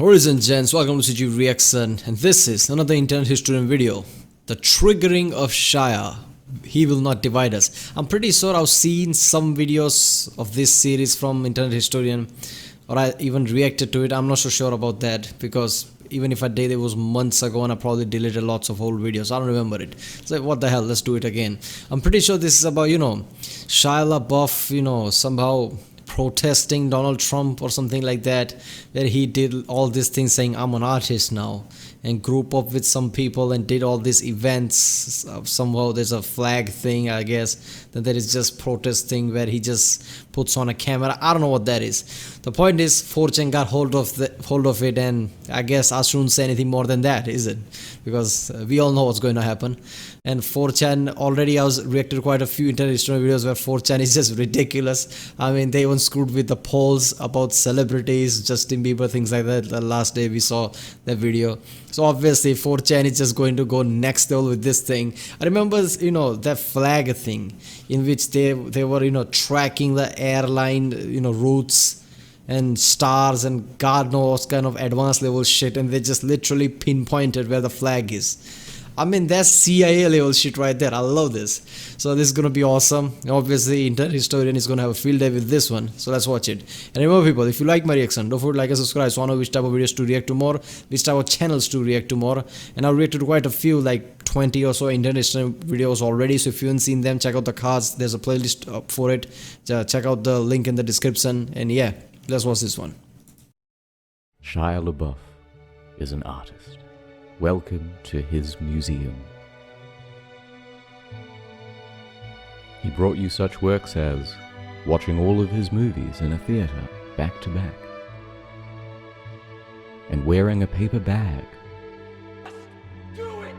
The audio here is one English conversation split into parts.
Ladies and gents, welcome to CG Reaction, and this is another internet historian video. The Triggering of Shia. He will not divide us. I'm pretty sure I've seen some videos of this series from internet historian, or I even reacted to it. I'm not so sure about that because even if I did, it was months ago and I probably deleted lots of old videos. I don't remember it. So what the hell, let's do it again. I'm pretty sure this is about, Shia LaBeouf, somehow protesting Donald Trump or something like that, where he did all these things saying I'm an artist now, and group up with some people and did all these events. Somehow there's a flag thing, I guess. Then there is just protest thing where he just puts on a camera. I don't know what that is. The point is 4chan got hold of it, and I guess I shouldn't say anything more than that, is it? Because we all know what's going to happen. And 4chan, already I was reacted quite a few internet history videos where 4chan is just ridiculous. I mean, they even screwed with the polls about celebrities, Justin Bieber, things like that. The last day we saw that video. So obviously 4chan is just going to go next level with this thing. I remember, that flag thing in which they were, tracking the airline, routes and stars and God knows kind of advanced level shit, and they just literally pinpointed where the flag is. I mean, that's CIA level shit right there. I love this. So this is going to be awesome. Obviously, internet historian is going to have a field day with this one. So let's watch it. And remember people, if you like my reaction, don't forget to like and subscribe. So I know which type of videos to react to more, which type of channels to react to more. And I've reacted to quite a few, like 20 or so internet history videos already. So if you haven't seen them, check out the cards. There's a playlist up for it. Check out the link in the description. And yeah, let's watch this one. Shia LaBeouf is an artist. Welcome to his museum. He brought you such works as watching all of his movies in a theater back to back, and wearing a paper bag. Do it!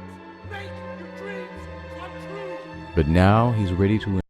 Make your dreams come true! But now he's ready to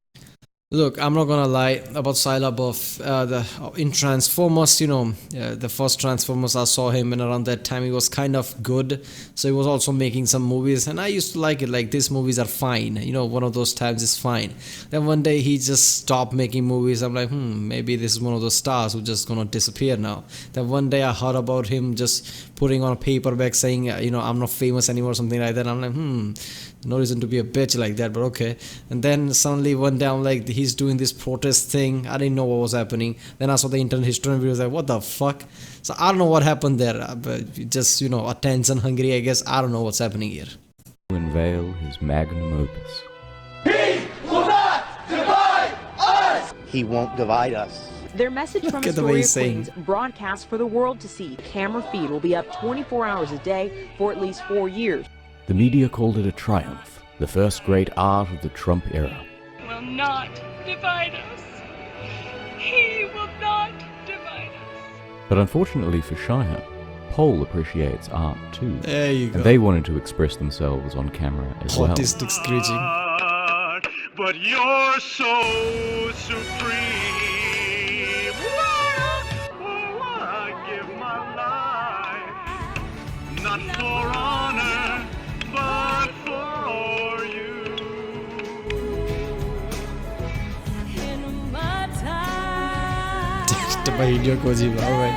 Look, I'm not gonna lie about Shia LaBeouf. In Transformers, the first Transformers, I saw him, and around that time he was kind of good. So he was also making some movies, and I used to like it. Like, these movies are fine. One of those times is fine. Then one day he just stopped making movies. I'm like, maybe this is one of those stars who's just gonna disappear now. Then one day I heard about him just putting on a paperback saying, I'm not famous anymore, something like that. I'm like, no reason to be a bitch like that, but okay. And then suddenly one day I'm like, he's doing this protest thing. I didn't know what was happening. Then I saw the internet history videos, like, what the fuck? So I don't know what happened there, but just, attention hungry, I guess. I don't know what's happening here. unveil his magnum opus. He will not divide us! He won't divide us. Their message from Astoria, Queens, broadcast for the world to see. Camera feed will be up 24 hours a day for at least 4 years. The media called it a triumph, the first great art of the Trump era. Will not divide us. He will not divide us. But unfortunately for Shia, Pole appreciates art too. There you go. And they wanted to express themselves on camera as well. Autistic screeching. But you're so supreme. I give my life, not for honor, but for you. Video Kojima, alright.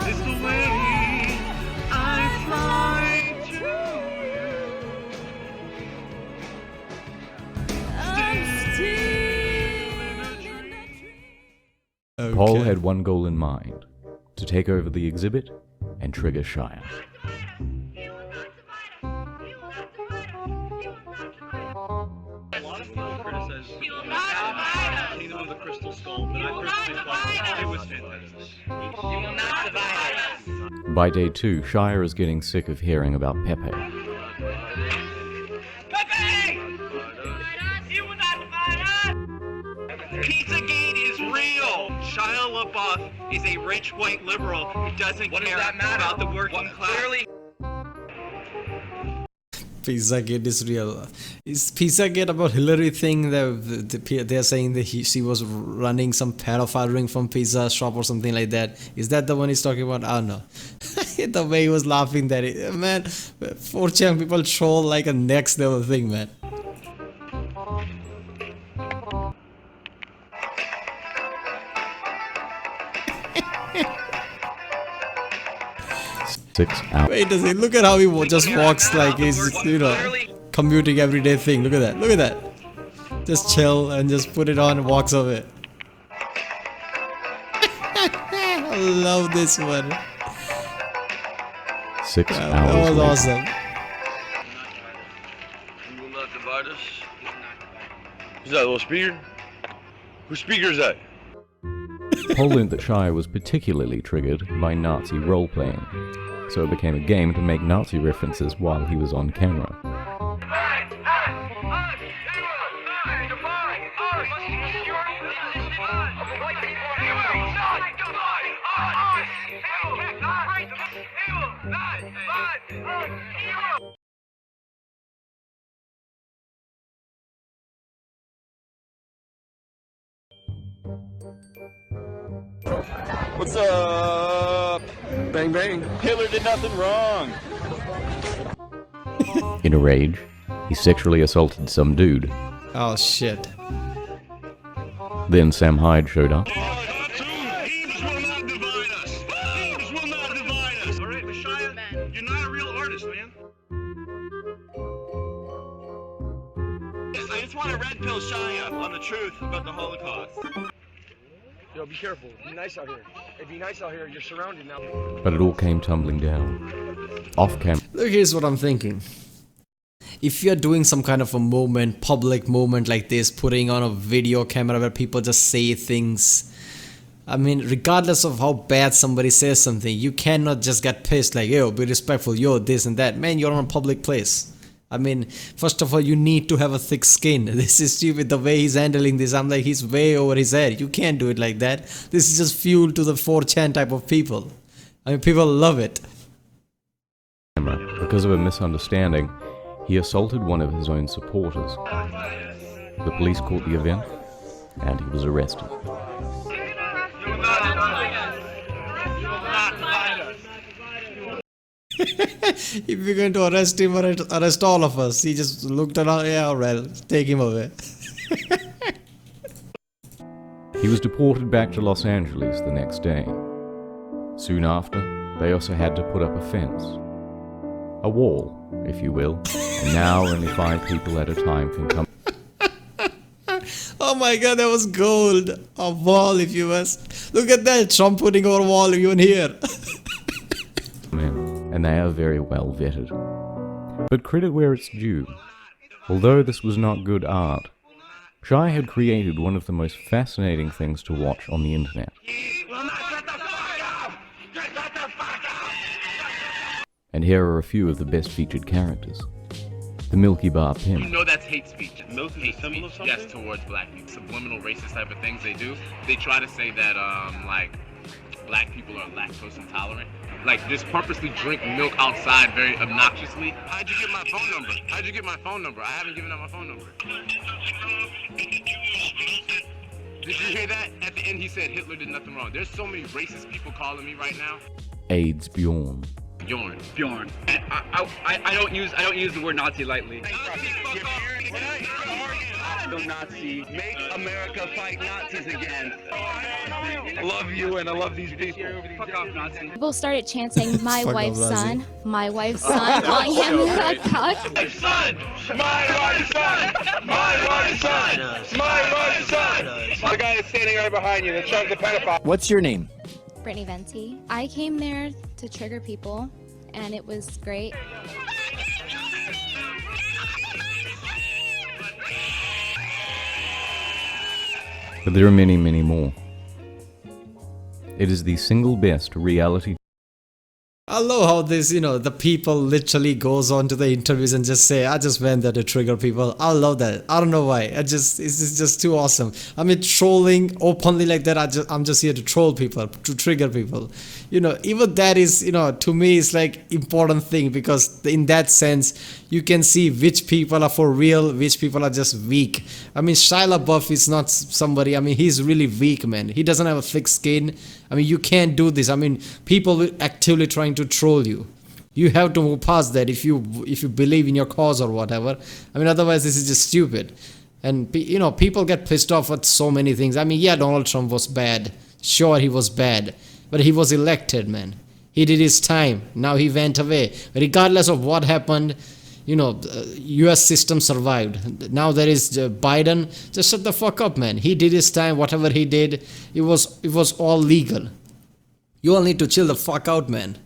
It's the way I fly to you. Pole had one goal in mind, to take over the exhibit and trigger Shia. He will not divide us. Kingdom of the Crystal Skull, but I personally thought it was fantastic. He will not divide us. By day 2, Shia is getting sick of hearing about Pepe. Pepe! He will not divide us. Pizzagate is real. Shia LaBeouf is a rich white liberal who doesn't care about the working class. Clearly, Pizzagate is real. Is Pizzagate about Hillary thing? They're saying that she was running some pedophile ring from pizza shop or something like that. Is that the one he's talking about? I don't know. The way he was laughing that, man, 4chan people troll like a next level thing, man. 6 hours. Wait a second, look at how he just walks like he's, you know, commuting everyday thing. Look at that, look at that. Just chill and just put it on and walks away. I love this one. 6 That hours was later. awesome. You will not divide us. Is that a little speaker? Whose speaker is that? Paul learned that Shia was particularly triggered by Nazi role-playing, so it became a game to make Nazi references while he was on camera. What's up? Bang bang. Hitler did nothing wrong. In a rage, he sexually assaulted some dude. Oh shit. Then Sam Hyde showed up. Teams will not divide us. Teams will not divide us. All right, but Shia, you're not a real artist, man. I just want to red pill Shia on the truth about the Holocaust. Yo, be careful. Be nice out here. Hey, be nice out here. You're surrounded now. But it all came tumbling down. Off camera, Look, here's what I'm thinking. If you're doing some kind of a movement, public movement like this, putting on a video camera where people just say things, I mean, regardless of how bad somebody says something, you cannot just get pissed like, yo, be respectful, yo, this and that. Man, you're on a public place. I mean, first of all, you need to have a thick skin. This is stupid, the way he's handling this. I'm like, he's way over his head. You can't do it like that. This is just fuel to the 4chan type of people. I mean, people love it. because of a misunderstanding, he assaulted one of his own supporters. The police caught the event, and he was arrested. If we're going to arrest him or arrest all of us, he just looked around, yeah, alright, take him away. He was deported back to Los Angeles the next day. Soon after, they also had to put up a fence. A wall, if you will, and now only 5 people at a time can come. Oh my god, that was gold. A wall, if you must. Look at that, Trump putting our wall even here. And they are very well vetted. But credit where it's due. Although this was not good art, Shia had created one of the most fascinating things to watch on the internet. And here are a few of the best featured characters. The Milky Bar Pimp. You know that's hate speech. Milky speech, yes, towards black people. Subliminal racist type of things they do. They try to say that, like, black people are lactose intolerant. Like, just purposely drink milk outside very obnoxiously. How'd you get my phone number? How'd you get my phone number? I haven't given out my phone number. Did you hear that? At the end he said Hitler did nothing wrong. There's so many racist people calling me right now. AIDS Bjorn. Bjorn. I don't use the word Nazi lightly. No Nazi. Make America fight Nazis again. I love you and I love these people. Fuck off, Nazi. People started chanting, my Fuck wife's off, Nazi. son, my wife's son, calling him a cock. Son! My wife's son! My wife's son! My wife's son! The guy is standing right behind you, the pedophile. What's your name? Brittany Venti. I came there to trigger people, and it was great. But there are many, many more. It is the single best reality. I love how this, the people literally goes on to the interviews and just say, I just went there to trigger people. I love that. I don't know why. It's just too awesome. I mean, trolling openly like that, I'm just here to troll people, to trigger people. Even that is, to me, is like important thing, because in that sense, you can see which people are for real, which people are just weak. I mean, Shia LaBeouf is not somebody, I mean, he's really weak, man. He doesn't have a thick skin. I mean, you can't do this. I mean, people will actively trying to troll you. You have to move past that if you believe in your cause or whatever. I mean, otherwise this is just stupid. And people get pissed off at so many things. I mean, yeah, Donald Trump was bad. Sure, he was bad, but he was elected, man. He did his time. Now he went away. Regardless of what happened, you know, US system survived. Now there is Biden. Just shut the fuck up, man. He did his time. Whatever he did, it was all legal. You all need to chill the fuck out, man.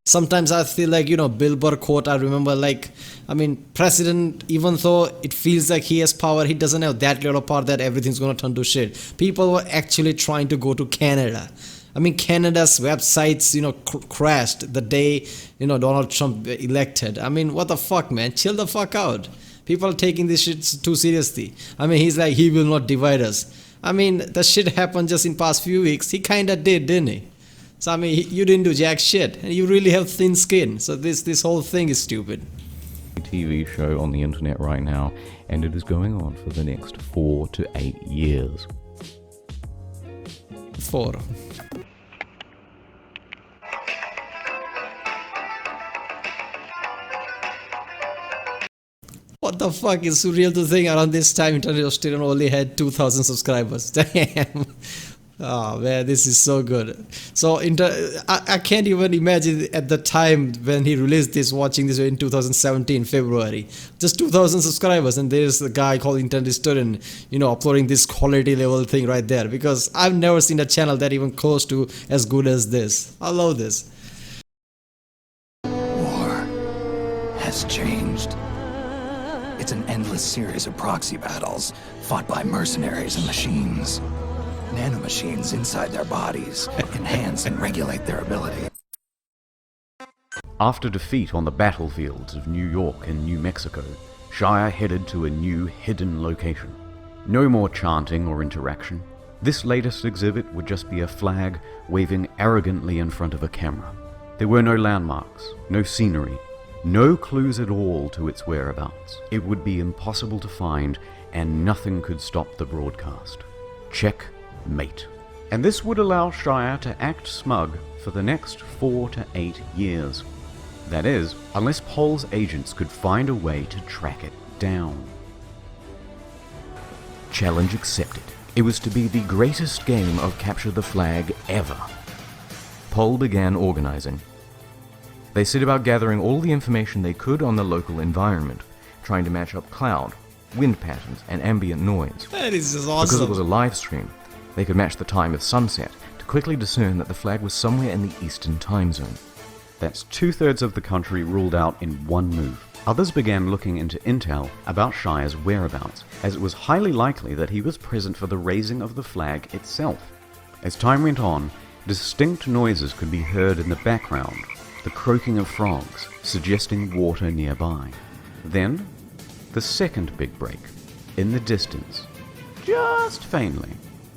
Sometimes I feel like, you know, Bill Burr quote, I remember, like, I mean, president, even though it feels like he has power, he doesn't have that little power that everything's gonna turn to shit. People were actually trying to go to Canada. I mean, Canada's websites, you know, crashed the day, you know, Donald Trump elected. I mean, what the fuck, man? Chill the fuck out. People are taking this shit too seriously. I mean, he's like, he will not divide us. I mean, the shit happened just in past few weeks. He kinda did, didn't he? So I mean, you didn't do jack shit, and you really have thin skin. So this whole thing is stupid. TV show on the internet right now, and it is going on for the next 4 to 8 years. 4. What the fuck is surreal to think around this time Internet Australia only had 2,000 subscribers. Damn. Oh man, this is so good. So I can't even imagine at the time when he released this, watching this in 2017 February, just 2,000 subscribers, and there's a guy called Internet Historian, you know, uploading this quality level thing right there, because I've never seen a channel that even close to as good as this. I love this. War has changed. It's an endless series of proxy battles fought by mercenaries and machines. Nanomachines inside their bodies enhance and regulate their ability. After defeat on the battlefields of New York and New Mexico, Shia headed to a new hidden location. No more chanting or interaction. This latest exhibit would just be a flag waving arrogantly in front of a camera. There were no landmarks, no scenery, no clues at all to its whereabouts. It would be impossible to find, and nothing could stop the broadcast. Checkmate. And this would allow Shia to act smug for the next 4 to 8 years. That is, unless Pol's agents could find a way to track it down. Challenge accepted. It was to be the greatest game of capture the flag ever. Pol began organizing. They set about gathering all the information they could on the local environment, trying to match up cloud, wind patterns, and ambient noise. That is just awesome. Because it was a live stream, they could match the time of sunset to quickly discern that the flag was somewhere in the Eastern time zone. That's 2/3 of the country ruled out in one move. Others began looking into intel about Shia's whereabouts, as it was highly likely that he was present for the raising of the flag itself. As time went on, distinct noises could be heard in the background, the croaking of frogs, suggesting water nearby. Then, the second big break. In the distance, just faintly,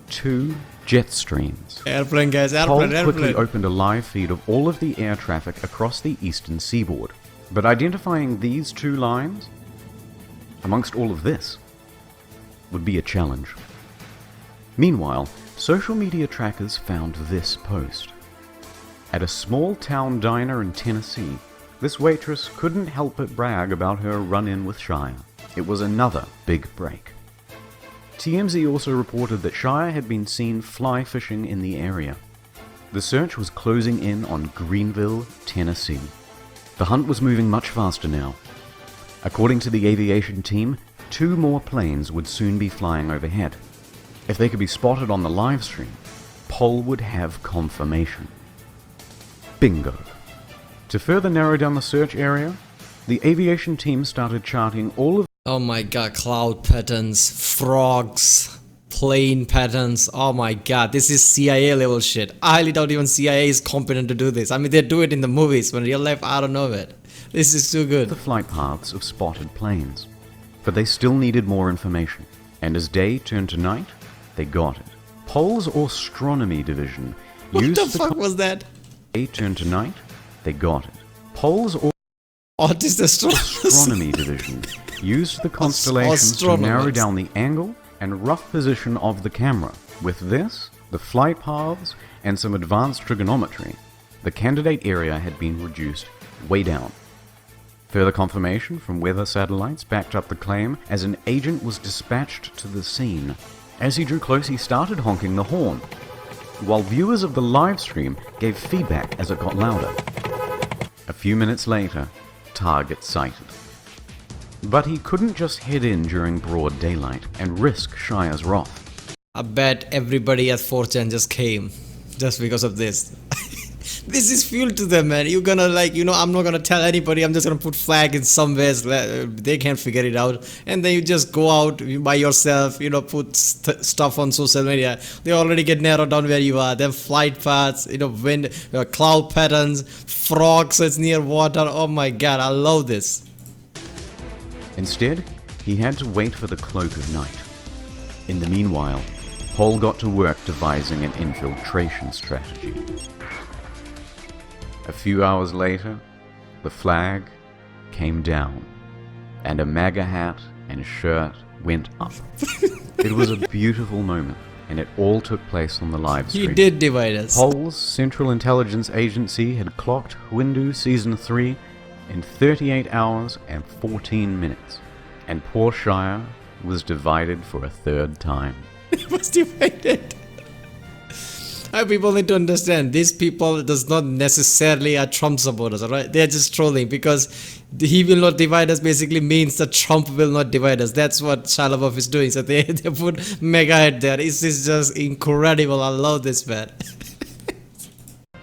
2 jet streams. Airplane, guys, Pol airplane. quickly opened a live feed of all of the air traffic across the eastern seaboard. But identifying these 2 lines, amongst all of this, would be a challenge. Meanwhile, social media trackers found this post. At a small town diner in Tennessee, this waitress couldn't help but brag about her run-in with Shia. It was another big break. TMZ also reported that Shia had been seen fly fishing in the area. The search was closing in on Greenville, Tennessee. The hunt was moving much faster now. According to the aviation team, 2 more planes would soon be flying overhead. If they could be spotted on the live stream, Pol would have confirmation. Bingo. To further narrow down the search area, the aviation team started charting all of... Oh my god, cloud patterns, frogs, plane patterns. Oh my god, this is CIA level shit. I highly doubt even CIA is competent to do this. I mean, they do it in the movies, but in real life, I don't know it. This is too good. the flight paths of spotted planes. But they still needed more information. And as day turned to night, they got it. Pol's astronomy division used What the fuck was that? Day turned to night, they got it. Pol's Autist astronomy division used the constellations to narrow down the angle and rough position of the camera. With this, the flight paths, and some advanced trigonometry, the candidate area had been reduced way down. Further confirmation from weather satellites backed up the claim as an agent was dispatched to the scene. As he drew close, he started honking the horn. while viewers of the live stream gave feedback as it got louder. A few minutes later, target sighted. But he couldn't just head in during broad daylight and risk Shia's wrath. I bet everybody at 4chan just came just because of this. This is fuel to them, man. You're gonna I'm not gonna tell anybody. I'm just gonna put flag in somewhere. They can't figure it out. And then you just go out by yourself, put stuff on social media. They already get narrowed down where you are. They have flight paths, wind, cloud patterns, frogs that's near water. Oh my god, I love this. Instead, he had to wait for the cloak of night. In the meanwhile, Paul got to work devising an infiltration strategy. A few hours later, the flag came down, and a MAGA hat and shirt went up. It was a beautiful moment, and it all took place on the live stream. He did divide us. Paul's Central Intelligence Agency had clocked Windu Season 3 in 38 hours and 14 minutes, and poor Shia was divided for a third time. It was divided. People need to understand, these people does not necessarily are Trump supporters, alright? They're just trolling, because he will not divide us basically means that Trump will not divide us. That's what Shia LaBeouf is doing. So they put mega head there. It's just incredible. I love this, man.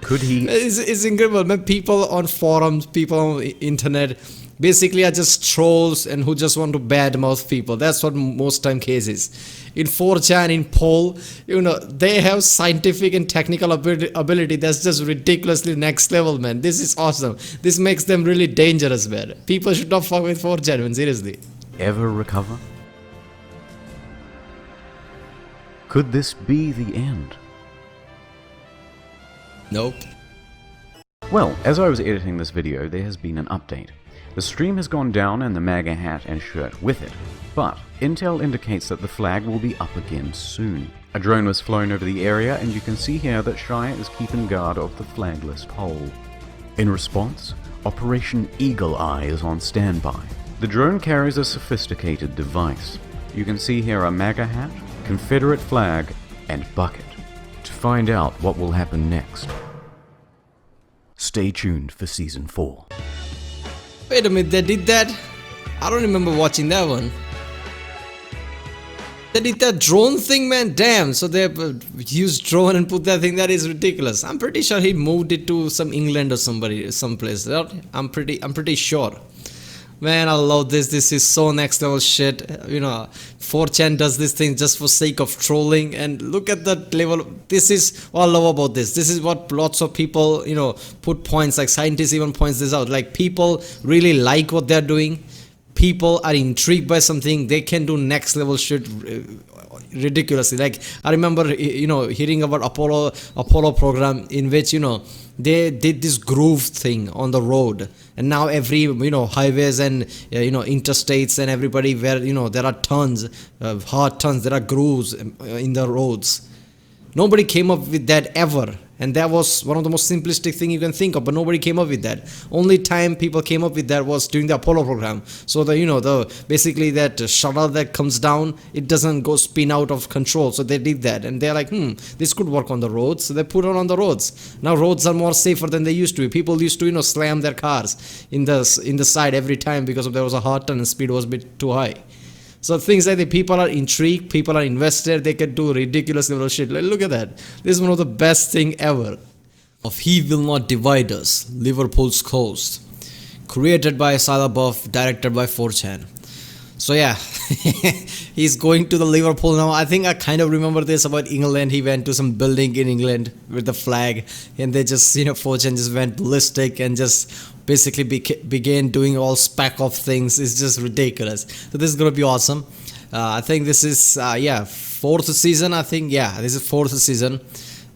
Could he? It's incredible, man. People on forums, people on the internet basically are just trolls and who just want to badmouth people. That's what most time case is. In 4chan, in poll, they have scientific and technical ability that's just ridiculously next level, man. This is awesome. This makes them really dangerous, man. People should not fuck with 4chan, man, seriously. Ever recover? Could this be the end? Nope. Well, as I was editing this video, there has been an update. The stream has gone down and the MAGA hat and shirt with it, but intel indicates that the flag will be up again soon. A drone was flown over the area, and you can see here that Shia is keeping guard of the flagless pole. In response, Operation Eagle Eye is on standby. The drone carries a sophisticated device. You can see here a MAGA hat, Confederate flag, and bucket. To find out what will happen next, stay tuned for Season 4. Wait a minute, they did that? I don't remember watching that one. They did that drone thing, man. Damn. So they used drone and put that thing. That is ridiculous. I'm pretty sure he moved it to some England or someplace. I'm pretty sure. Man, I love this. This is so next level shit. 4chan does this thing just for sake of trolling. And look at that level. This is what I love about this. This is what lots of people, put points, like scientists even points this out. Like, people really like what they're doing. People are intrigued by something. They can do next level shit ridiculously. Like, I remember, hearing about Apollo program in which, they did this groove thing on the road, and now every highways and interstates and everybody where there are tons of hard tons, there are grooves in the roads. Nobody came up with that ever, and that was one of the most simplistic thing you can think of, but nobody came up with that. Only time people came up with that was during the Apollo program. So basically that shuttle that comes down, it doesn't go spin out of control. So they did that, and they're like, this could work on the roads. So they put it on the roads. Now roads are more safer than they used to be. People used to slam their cars in the side every time because there was a hard turn and speed was a bit too high. So things like that, people are intrigued, people are invested, they can do ridiculous little shit. Like, look at that. This is one of the best thing ever. Of He Will Not Divide Us, Liverpool's Coast. Created by Shia LaBeouf, directed by 4chan. So yeah, he's going to the Liverpool now. I think I kind of remember this about England. He went to some building in England with the flag, and they just, 4chan just went ballistic and just basically began doing all spec of things. It's just ridiculous. So this is gonna be awesome. I think this is fourth season. I think this is fourth season.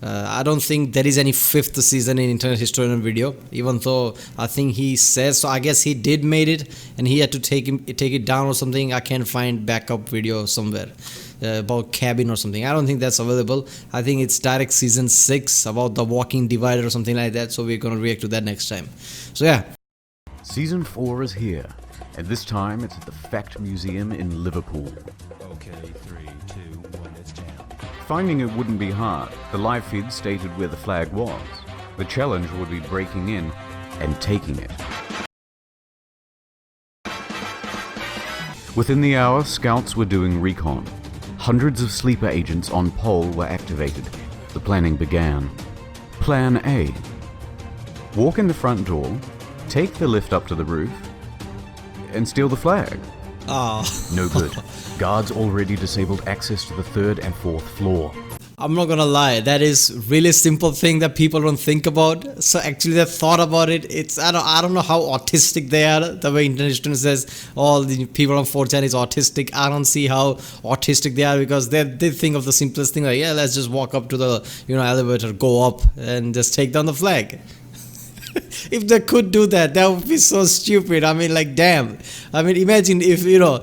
I don't think there is any fifth season in Internet Historian video, even though I think he says so. I guess he did made it and he had to take it down or something. I can't find backup video somewhere about cabin or something. I don't think that's available. I think it's direct season 6 about the walking divider or something like that. So we're gonna react to that next time. So yeah, Season 4 is here, and this time it's at the Fact Museum in Liverpool. Okay, 3, 2, 1, it's jam. Finding it wouldn't be hard. The live feed stated where the flag was. The challenge would be breaking in and taking it. Within the hour, scouts were doing recon. Hundreds of sleeper agents on pole were activated. The planning began. Plan A. Walk in the front door, take the lift up to the roof, and steal the flag. No good. Guards already disabled access to the 3rd and 4th floor. I'm not gonna lie, that is really simple thing that people don't think about. So actually they thought about it. It's I don't know how autistic they are. The way internet student says all the people on 4chan is autistic. I don't see how autistic they are, because they think of the simplest thing, like, yeah, let's just walk up to the elevator, go up and just take down the flag. If they could do that, that would be so stupid. I mean, like, damn. I mean, imagine if Shia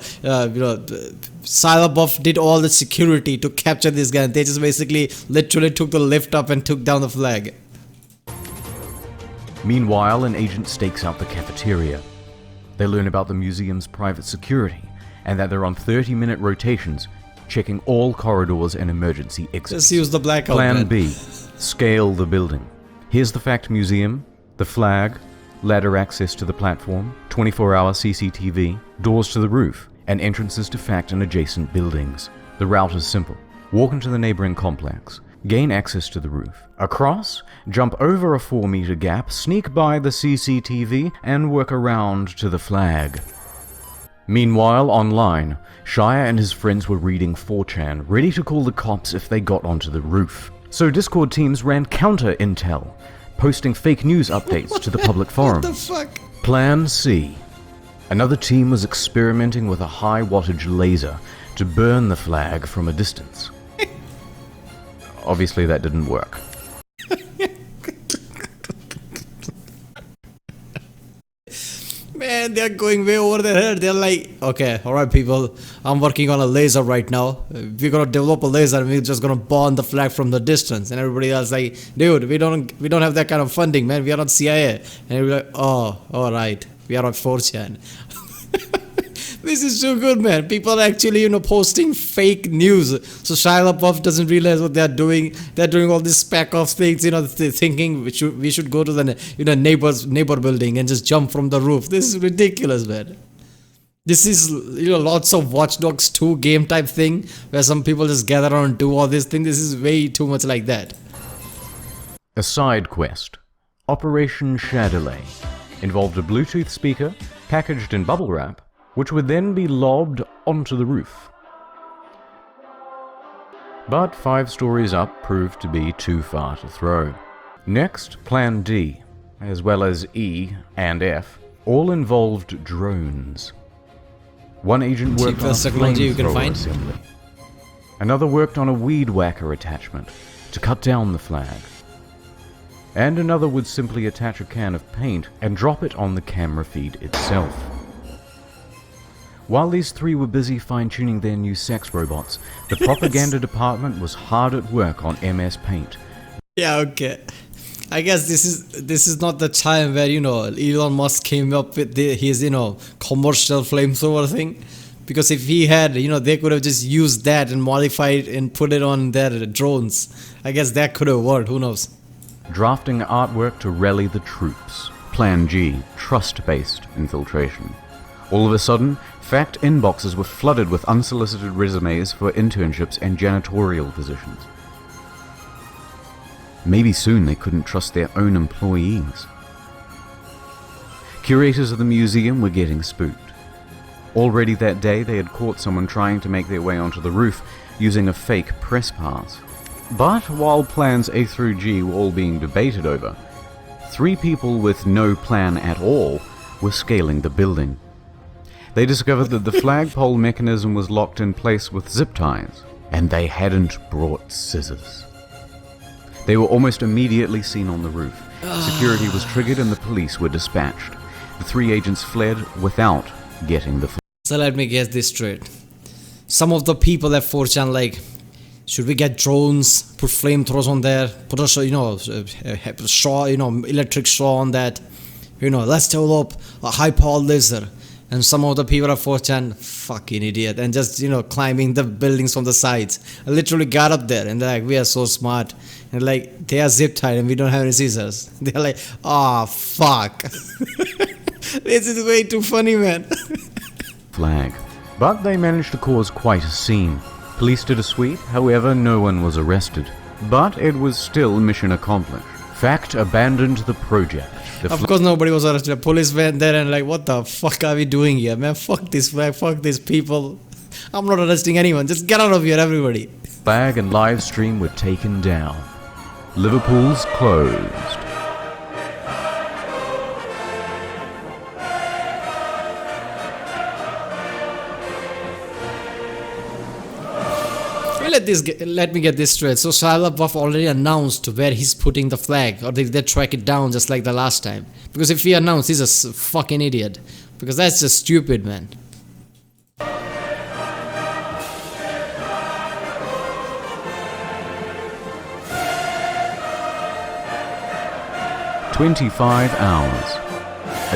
LaBeouf did all the security to capture this guy. They just basically literally took the lift up and took down the flag. Meanwhile, an agent stakes out the cafeteria. They learn about the museum's private security and that they're on 30-minute rotations, checking all corridors and emergency exits. Just use the blackout. Plan B. Scale the building. Here's the Fact Museum, the flag, ladder access to the platform, 24-hour CCTV, doors to the roof, and entrances to Fact and adjacent buildings. The route is simple. Walk into the neighboring complex, gain access to the roof. Across, jump over a 4-meter gap, sneak by the CCTV, and work around to the flag. Meanwhile, online, Shia and his friends were reading 4chan, ready to call the cops if they got onto the roof. So Discord teams ran counter-intel, posting fake news updates to the public forums. What the fuck? Plan C. Another team was experimenting with a high-wattage laser to burn the flag from a distance. Obviously, that didn't work. Man, they're going way over their head. They're like, okay, alright people, I'm working on a laser right now. We're gonna develop a laser and we're just gonna burn the flag from the distance. And everybody else like, dude, we don't have that kind of funding, man. We are not CIA. And we're like, oh, alright, we are on 4chan. This is so good, man. People are actually, posting fake news. So Shia LaBeouf doesn't realize what they're doing. They're doing all this pack of things, thinking we should go to the neighbor building and just jump from the roof. This is ridiculous, man. This is, lots of Watch Dogs 2 game type thing where some people just gather around and do all this thing. This is way too much like that. A side quest, Operation Shadowlay, involved a Bluetooth speaker packaged in bubble wrap, which would then be lobbed onto the roof. But 5 stories up proved to be too far to throw. Next, Plan D, as well as E and F, all involved drones. One agent worked on a flamethrower assembly. Another worked on a weed whacker attachment to cut down the flag. And another would simply attach a can of paint and drop it on the camera feed itself. While these 3 were busy fine-tuning their new sex robots, the propaganda department was hard at work on MS Paint. Yeah, okay. I guess this is not the time where, Elon Musk came up with his, commercial flamethrower thing. Because if he had, they could have just used that and modified it and put it on their drones. I guess that could have worked, who knows. Drafting artwork to rally the troops. Plan G, trust-based infiltration. All of a sudden, Fact inboxes were flooded with unsolicited resumes for internships and janitorial positions. Maybe soon they couldn't trust their own employees. Curators of the museum were getting spooked. Already that day, they had caught someone trying to make their way onto the roof using a fake press pass. But while plans A through G were all being debated over, 3 people with no plan at all were scaling the building. They discovered that the flagpole mechanism was locked in place with zip ties, and they hadn't brought scissors. They were almost immediately seen on the roof. Security was triggered and the police were dispatched. The 3 agents fled without getting the flag. So let me get this straight. Some of the people at 4chan like, should we get drones, put flamethrowers on there, put a straw, electric straw on that, let's develop a high-powered laser. And some of the people are 4chan, fucking idiot, and just, you know, climbing the buildings from the sides. I literally got up there and they're like, we are so smart. And like, they are zip tied and we don't have any scissors. They're like, oh, fuck. This is way too funny, man. Flag. But they managed to cause quite a scene. Police did a sweep, however, no one was arrested. But it was still mission accomplished. Fact abandoned the project. Of course nobody was arrested. The police went there and like, what the fuck are we doing here, man? Fuck this flag, fuck these people. I'm not arresting anyone. Just get out of here, everybody. Flag and live stream were taken down. Liverpool's closed. Let me get this straight. So Shia LaBeouf already announced where he's putting the flag, or did they track it down just like the last time? Because if he announced, he's a fucking idiot. Because that's just stupid, man. "25 hours.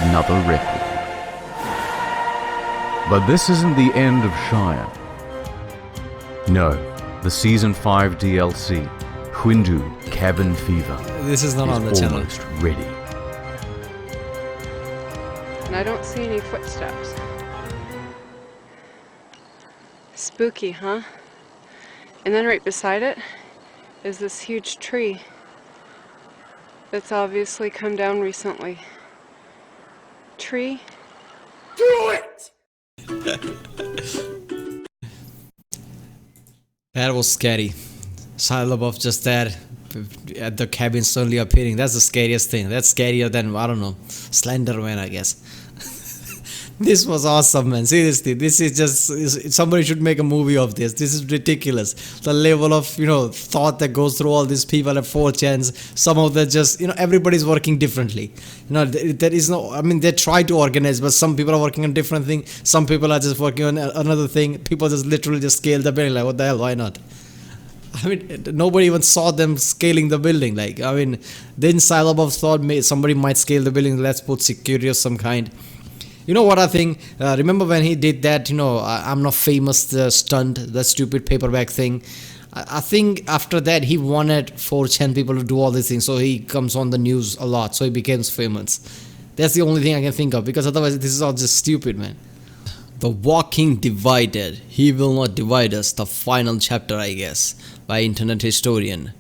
Another record. But this isn't the end of Shia. No. The Season 5 DLC, Hindu Cabin Fever, this is not on the channel. Almost ready. And I don't see any footsteps. Spooky, huh? And then right beside it is this huge tree that's obviously come down recently. Tree? Do it! That was scary. Shia LaBeouf just there at the cabin suddenly appearing. That's the scariest thing. That's scarier than, I don't know, Slender Man, I guess. This was awesome, man. Seriously, this is just, somebody should make a movie of this. This is ridiculous. The level of, you know, thought that goes through all these people at 4chans. Some of them just, you know, everybody's working differently. You know, there is no, I mean, they try to organize, but some people are working on different thing. Some people are just working on another thing. People just literally just scale the building. Like, what the hell? Why not? I mean, nobody even saw them scaling the building. Like, I mean, then Shia LaBeouf thought somebody might scale the building. Let's put security of some kind. You know what I think? Remember when he did that, you know, I'm not famous stunt, the stupid paperback thing. I think after that he wanted 4chan people to do all these things, so he comes on the news a lot, so he becomes famous. That's the only thing I can think of, because otherwise this is all just stupid, man. The Walking Divided. He Will Not Divide Us, the final chapter, I guess, by internet historian.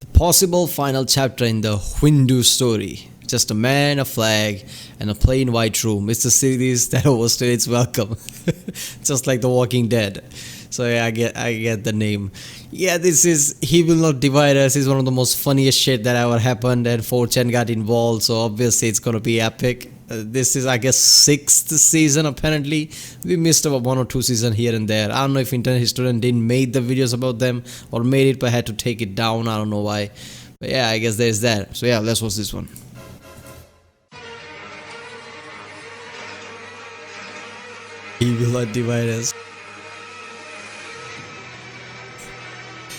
The possible final chapter in the Hindu story. Just a man, a flag, and a plain white room. It's a series that overstayed its welcome. Just like The Walking Dead. So yeah, I get the name. Yeah, this is He Will Not Divide Us is one of the most funniest shit that ever happened, and 4chan got involved, so obviously it's gonna be epic. This is, I guess, 6th season apparently. We missed about 1 or 2 seasons here and there. I don't know if internet historian didn't make the videos about them or made it but had to take it down. I don't know why. But yeah, I guess there's that. So yeah, let's watch this one. He Will Not Divide Us.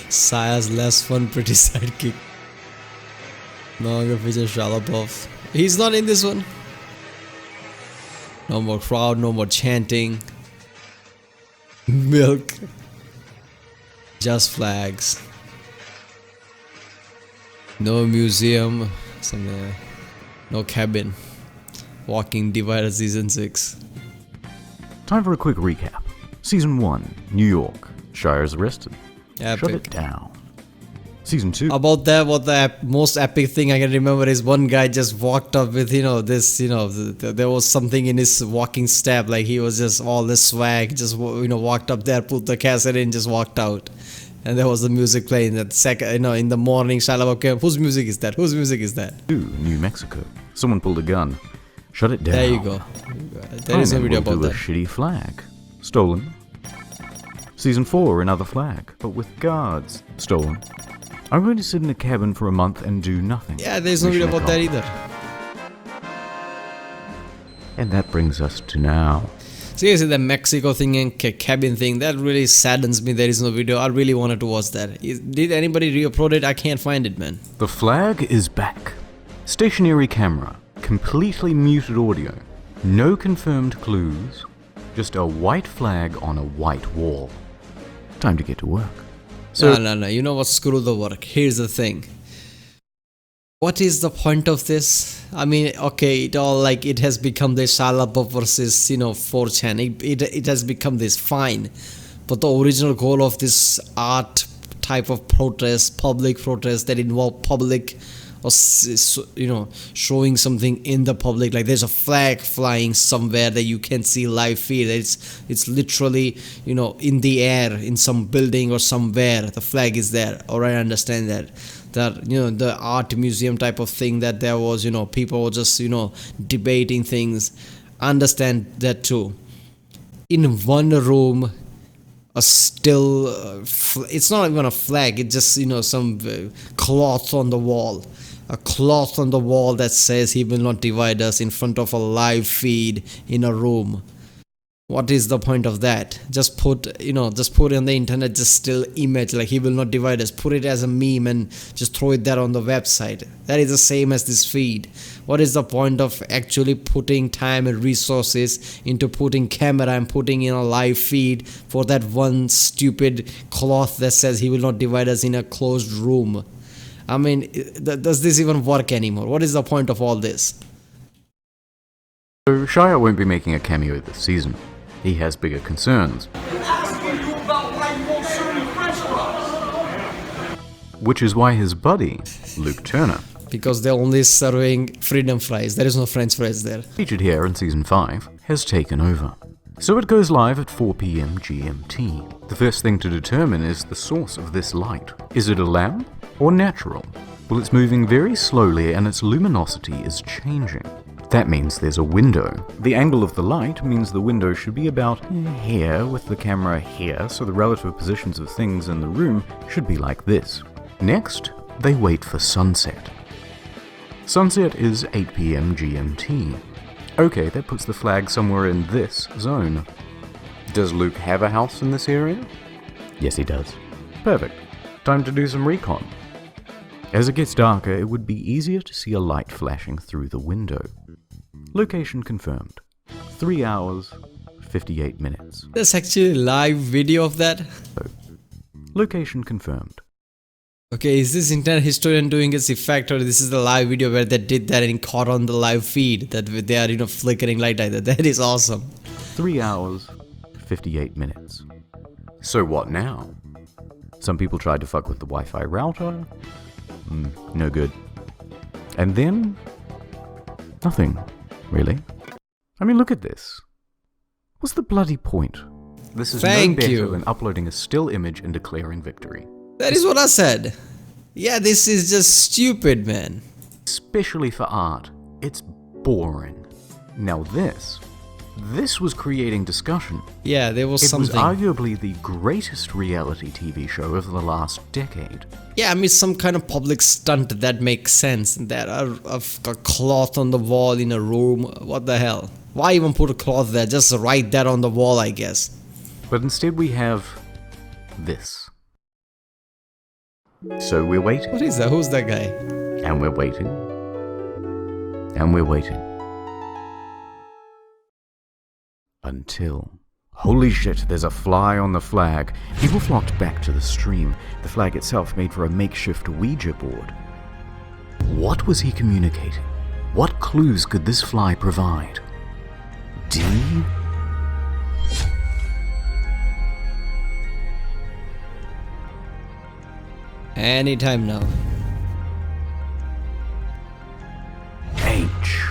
Shia's less fun pretty sidekick. No longer features Shia LaBeouf. He's not in this one. No more crowd, no more chanting. Milk. Just flags. No museum. No cabin. Walking Divider Season 6. Time for a quick recap. Season 1, New York. Shia's arrested. Epic. Shut it down. Season 2. About that, what the most epic thing I can remember is one guy just walked up with, you know, this, you know, there was something in his walking step, like he was just all this swag, just, you know, walked up there, put the cassette in, just walked out. And there was the music playing. That second, you know, in the morning, Shia LaBeouf came, whose music is that? Whose music is that? 2, New Mexico. Someone pulled a gun. Shut it down. There you go. There is a video about that. A shitty flag. Stolen. Season 4, another flag, but with guards. Stolen. I'm going to sit in a cabin for a month and do nothing. Yeah, there's no video about that either. And that brings us to now. Seriously, the Mexico thing and cabin thing, that really saddens me. There is no video. I really wanted to watch that. Did anybody re-upload it? I can't find it, man. The flag is back. Stationary camera. Completely muted audio. No confirmed clues, just a white flag on a white wall. Time to get to work. So, No. You know what? Screw the work. Here's the thing. What is the point of this? I mean, okay, it has become this Shalabha versus 4chan. It has become this, fine. But the original goal of this art type of protest, public protest that involve public, or showing something in the public, like there's a flag flying somewhere that you can see live feed. It's literally in the air in some building or somewhere. The flag is there. Alright, I understand that. The art museum type of thing that there was, people were just debating things. I understand that too. In one room, a still it's not even a flag, it's just some cloth on the wall, a cloth on the wall that says he will not divide us, in front of a live feed in a room. What is the point of that? Just put on the internet, just still image like he will not divide us, put it as a meme and just throw it there on the website. That is the same as this feed. What is the point of actually putting time and resources into putting camera and putting in a live feed for that one stupid cloth that says he will not divide us in a closed room? I mean, does this even work anymore? What is the point of all this? So Shia won't be making a cameo this season. He has bigger concerns. Which is why his buddy, Luke Turner, because they're only serving freedom fries, there is no french fries there, featured here in season 5, has taken over. So it goes live at 4 PM GMT. The first thing to determine is the source of this light. Is it a lamp or natural? Well, it's moving very slowly and its luminosity is changing. That means there's a window. The angle of the light means the window should be about here with the camera here, so the relative positions of things in the room should be like this. Next, they wait for sunset. Sunset is 8 PM GMT. Okay, that puts the flag somewhere in this zone. Does Luke have a house in this area? Yes, he does. Perfect. Time to do some recon. As it gets darker, it would be easier to see a light flashing through the window. Location confirmed. 3 hours, 58 minutes. There's actually a live video of that. Location confirmed. Okay, is this internet historian doing its effect, or this is the live video where they did that and caught on the live feed that they are flickering light like that? That is awesome. 3 hours, 58 minutes. So what now? Some people tried to fuck with the Wi-Fi router. No good. And then nothing, really. I mean, look at this. What's the bloody point? This is no better than uploading a still image and declaring victory. That is what I said. Yeah, this is just stupid, man. Especially for art. It's boring. Now this was creating discussion. Yeah, there was something. It was arguably the greatest reality TV show of the last decade. Yeah, I mean, some kind of public stunt that makes sense. That a cloth on the wall in a room. What the hell? Why even put a cloth there? Just write that on the wall, I guess. But instead we have this. So we're waiting. What is that? Who's that guy? And we're waiting. And we're waiting. Until... Holy shit, there's a fly on the flag. People flocked back to the stream. The flag itself made for a makeshift Ouija board. What was he communicating? What clues could this fly provide? D? Anytime now. H.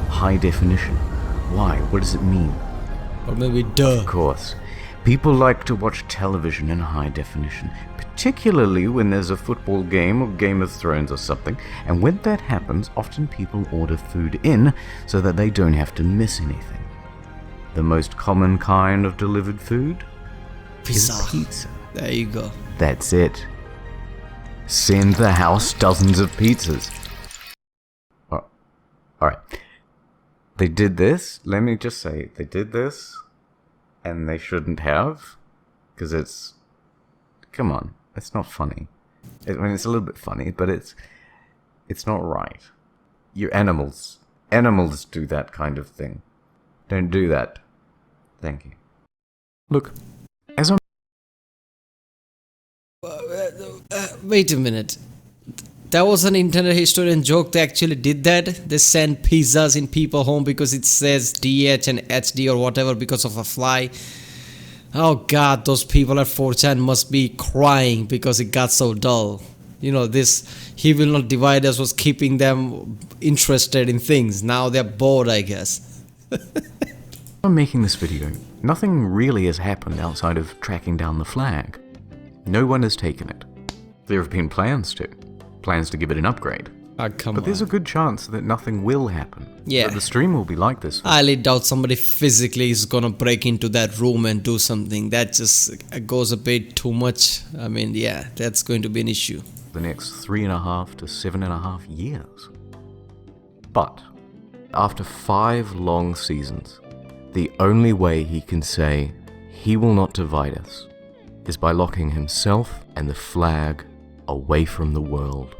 High definition. Why? What does it mean? Or maybe duh. Of course. People like to watch television in high definition, particularly when there's a football game or Game of Thrones or something, and when that happens, often people order food in so that they don't have to miss anything. The most common kind of delivered food? Pizza. Is pizza. There you go. That's it. Send the house dozens of pizzas. Oh, alright. They did this, let me just say, they did this, and they shouldn't have, because it's, come on, it's not funny. I mean, it's a little bit funny, but it's It's not right. You're animals. Animals do that kind of thing. Don't do that. Thank you. Look, as I'm... Wait a minute. That was an internet historian joke. They actually did that. They send pizzas in people home because it says DH and HD or whatever because of a fly. Oh god, those people at 4chan must be crying because it got so dull. You know, this He Will Not Divide Us was keeping them interested in things. Now they're bored, I guess. I'm making this video. Nothing really has happened outside of tracking down the flag. No one has taken it. There have been plans to give it an upgrade. But there's a good chance that nothing will happen. Yeah. That the stream will be like this. I highly doubt somebody physically is gonna break into that room and do something. That just goes a bit too much. I mean, yeah, that's going to be an issue. The next 3.5 to 7.5 years. But after 5 long seasons, the only way he can say he will not divide us is by locking himself and the flag away from the world.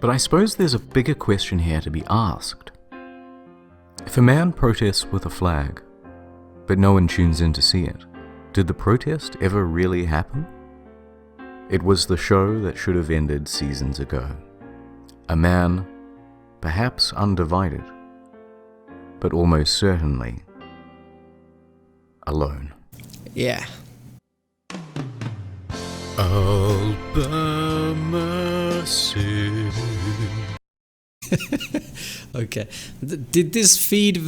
But I suppose there's a bigger question here to be asked. If a man protests with a flag, but no one tunes in to see it, did the protest ever really happen? It was the show that should have ended seasons ago. A man, perhaps undivided, but almost certainly alone. Yeah. All by myself. Okay. Did this feed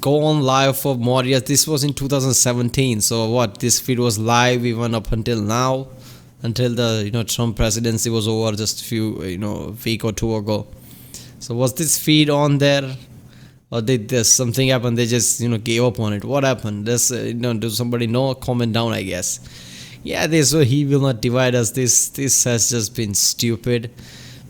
go on live for more years? This was in 2017. So what? This feed was live even up until now, until the Trump presidency was over just a few week or two ago. So was this feed on there, or did there something happen? They just gave up on it. What happened? Does somebody know? Comment down, I guess. Yeah, this He Will Not Divide Us. This has just been stupid.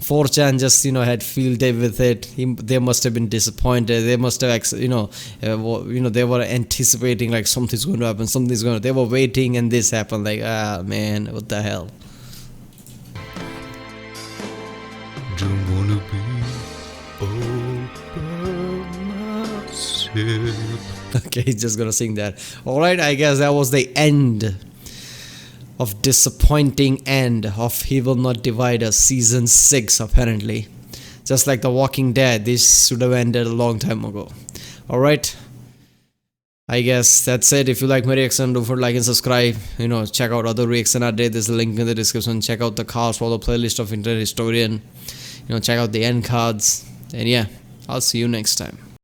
4chan just had field day with it. They must have been disappointed. They must have they were anticipating like something's going to happen. They were waiting, and this happened. Like, ah man, what the hell? Don't wanna be all by myself. Okay, he's just gonna sing that. Alright, I guess that was the end of disappointing end of He Will Not Divide Us season 6 apparently. Just like The Walking Dead, this should have ended a long time ago. Alright, I guess that's it. If you like my reaction, don't forget to like and subscribe. Check out other reaction I did. There's a link in the description. Check out the cards for the playlist of Internet Historian. Check out the end cards. And yeah, I'll see you next time.